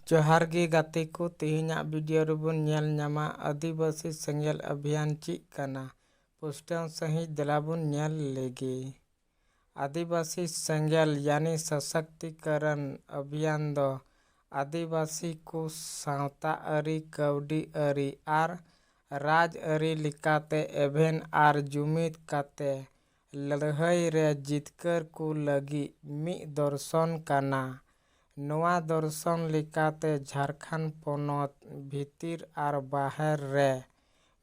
जोहार गे गाते को तेहेᱧᱟᱜ वीडियो रेबन नेल ᱧᱟᱢᱟ आदिवासी सेंगेल अभियान चेक काना पुष्टाव सहित दलाबन नेल लेगे। आदिवासी सेंगेल यानी सशक्तिकरण अभियान दो आदिवासी को सावता अरी कवडी अरी आर राज अरी लिकाते एभेन आर जुमिद काते लड़ाई रे जितकर को लगी मी दर्शन काना। नवा दर्शन लिकाते झारखंड पोनोत भीतर आर बाहर रे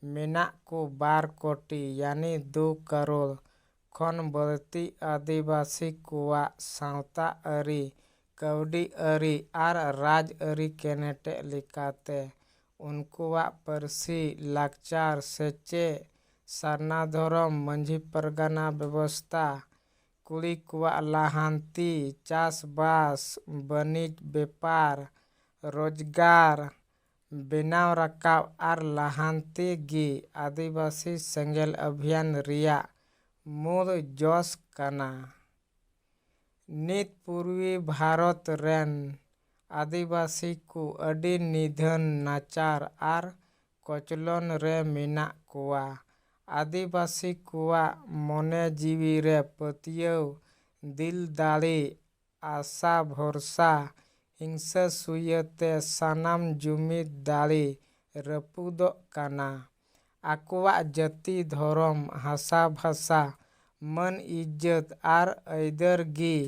मेना को 12 कोटी यानी 2 करोड़ खन बढ़ती आदिवासी कुआ सावता अरी कवडी अरी आर राज अरी केनेटे लिकाते उनकुआ परसी लाकचार सेचे सारना धरम मंझी परगना व्यवस्था कुड़ी कुआ लाहांती चाषबास बनिज व्यापार रोजगार बेनाव रकाब आर लाहांती गी आदिवासी सेंगेल अभियान रिया मूल जोश काना। नित पूर्वी भारत रेन आदिवासी को अडी निधन नाचार आर कोचलन रे मेना कुआ। आदिवासी कुआ मने जीवी रे पतियव दिल दाड़ी आशा भरसा हिंसा सुयते सानाम जुमिद दाड़ी रपुदो काना। आकुआ जाति धर्म हासा भाषा मन इज्जत आर ऐदर गी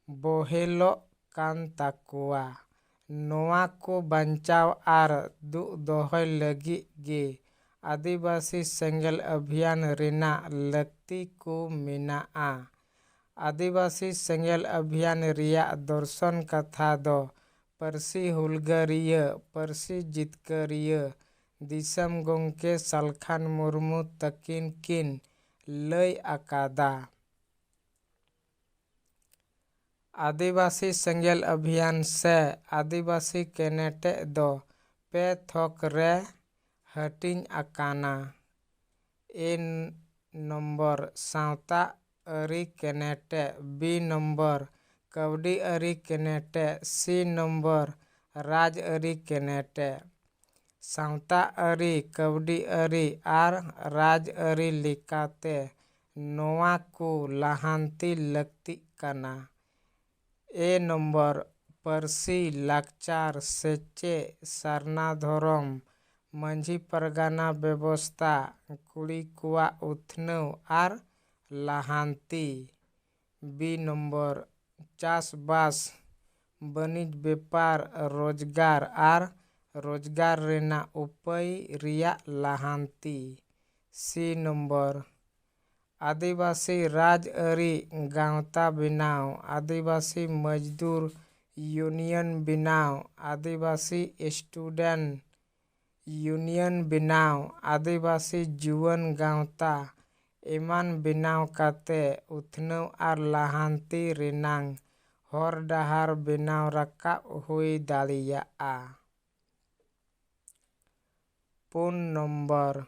बोहेलो कान ताकुआ। नोआ को बंचाव आर दु दोहय लगी गे आदिवासी सेंगेल अभियान रिना लक्ति को मेनाआ। आदिवासी सेंगेल अभियान रिया दर्शन कथा दो परसी हुलगरिया परसी जितकरिया दिसम गोंके सालखान मुर्मू तकिन किन लय आकादा। आदिवासी सेंगेल अभियान से आदिवासी केनेटे दो पे थोक रे हटिंग आकाना। ए नंबर सावता अरी केनेटे बी नंबर कवडी अरी केनेटे सी नंबर राज अरी केनेटे। सावता अरी कवडी अरी आर राज अरी लिकाते नोआ को लाहांती लगती काना। ए नंबर परसी लाकचार सेचे सारना धरम मंझी परगना व्यवस्था कुड़ी कुआ उथनव आर लाहांती। बी नंबर चाषबास बनिज व्यापार रोजगार आर रोजगार रेना उपाय रिया लाहांती। सी नंबर आदिवासी राज अरी गांवता बिनाव आदिवासी मजदूर यूनियन बिनाव आदिवासी स्टूडेंट यूनियन बिनाव आदिवासी जुवन गांवता एमान बिनाव काते उथनव आर लाहांती रिनांग हर डहार बिनाव रकाब हुई दाड़ियाआ। पुन नंबर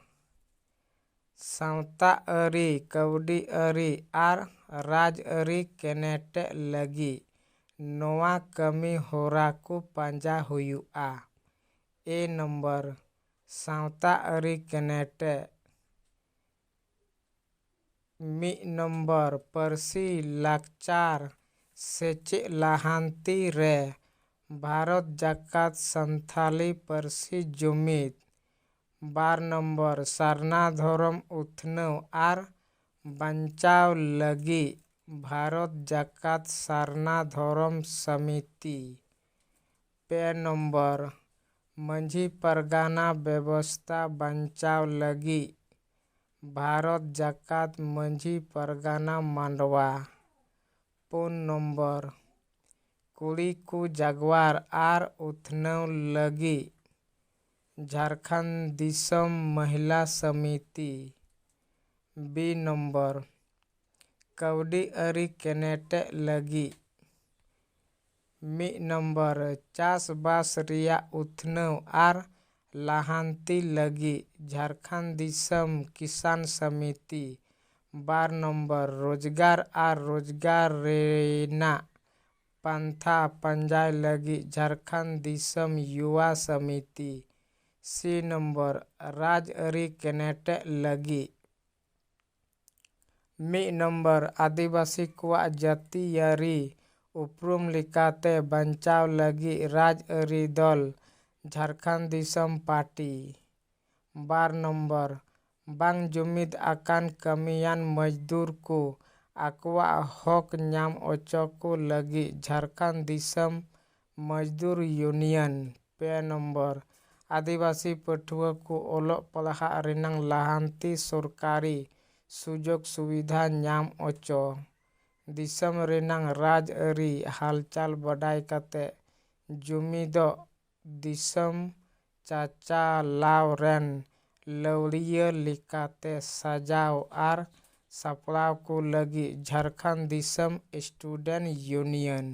सावता अरी कवडी अरी आर राज अरी केनेटे लगी नोआ कमी होरा को पांजा हुयुआ। ए नंबर सावता अरी केनेटे मी नंबर परसी लाकचार सेचे लाहांती रे भारत जाकात संथाली परसी जुमिद। 12 नंबर सारना धरम उथनव आर बंचाव लगी भारत जाकात सारना धरम समिति। पे नंबर मंझी परगना व्यवस्था बंचाव लगी भारत जाकात मंझी परगना मांडवा। पुन नंबर कुड़ी को जागवार आर उथनव लगी झारखंड दिसम महिला समिति। बी नंबर कवडी अरी केनेटे लगी मी नंबर चाषबास रिया उथनव आर लाहांती लगी झारखंड दिसम किसान समिति। 12 नंबर रोजगार आर रोजगार रेना ᱯᱟᱱᱛᱷᱟ ᱯᱟᱸᱡᱟᱭ ᱞᱟᱹᱜᱤᱫ ᱡᱷᱟᱲᱠᱷᱚᱸᱰ ᱫᱤᱥᱚᱢ ᱭᱩᱣᱟ ᱥᱚᱢᱤᱛᱤ᱾ ᱥᱤ ᱱᱚᱢᱵᱚᱨ ᱨᱟᱡᱽᱟᱹᱨᱤ ᱠᱮᱱᱮᱴᱮᱜ ᱞᱟᱹᱜᱤᱫ 1 ᱱᱚᱢᱵᱚᱨ ᱟᱹᱫᱤᱵᱟᱹᱥᱤ ᱠᱚᱣᱟᱜ ᱡᱟᱹᱛᱤᱭᱟᱹᱨᱤ ᱩᱯᱨᱩᱢ ᱞᱮᱠᱟᱛᱮ ᱵᱟᱧᱪᱟᱣ ᱞᱟᱹᱜᱤᱫ ᱨᱟᱡᱽᱟᱹᱨᱤ ᱫᱚᱞ ᱡᱷᱟᱲᱠᱷᱚᱸᱰ ᱫᱤᱥᱚᱢ ᱯᱟᱨᱴᱤ᱾ 2 ᱱᱚᱢᱵᱚর ᱵᱟᱝ ᱡᱩᱢᱤᱫ ᱟᱠᱟᱱ ᱠᱟᱹᱢᱤᱭᱟᱱ ᱢᱚᱡᱫᱩᱨ ᱠᱚ ᱟᱠᱚᱣᱟᱜ ᱦᱚᱠ ᱧᱟᱢ ᱚᱪᱚ ᱠᱚ ᱞᱟᱹᱜᱤᱫ ᱡᱷᱟᱲᱠᱷᱚᱸᱰ ᱫᱤᱥᱚᱢ ᱢᱚᱡᱫᱩᱨ ᱤᱭᱩᱱᱤᱭᱚᱱ᱾ 3 ᱱᱚᱢᱵᱚর ᱟᱹᱫᱤᱵᱟᱹᱥᱤ ᱯᱟᱹᱴᱷᱩᱣᱟᱹ ᱠᱚ ᱚᱞᱚᱜ ᱯᱟᱲᱦᱟᱜ ᱨᱮᱱᱟᱜ ᱞᱟᱦᱟᱱᱛᱤ ᱥᱚᱨᱠᱟᱨᱤ ᱥᱩᱡᱳᱜᱽ ᱥᱩᱵᱤᱫᱷᱟ ᱧᱟᱢ ᱚᱪᱚ᱾ ᱫᱤᱥᱚᱢ ᱨᱮᱱᱟᱜ ᱨᱟᱡᱽᱟᱹᱨᱤ ᱦᱟᱞᱪᱟᱞ ᱵᱟᱰᱟᱭ ᱠᱟᱛᱮ ᱡᱩᱢᱤᱫᱚᱜ ᱫᱤᱥᱚᱢ ᱪᱟᱪᱟᱞᱟᱣ ᱨᱮᱱ ᱞᱟᱹᱣᱲᱤᱭᱟᱹ ᱞᱮᱠᱟᱛᱮ ᱥᱟᱡᱟᱣ ᱟᱨ ᱥᱟᱯᱲᱟᱣ ᱠᱚ ᱞᱟᱹᱜᱤᱫ ᱡᱷᱟᱲᱠᱷᱚᱸᱰ ᱫᱤᱥᱚᱢ ᱥᱴᱩᱰᱮᱱᱴ ᱤᱭᱩᱱᱤᱭᱚᱱ᱾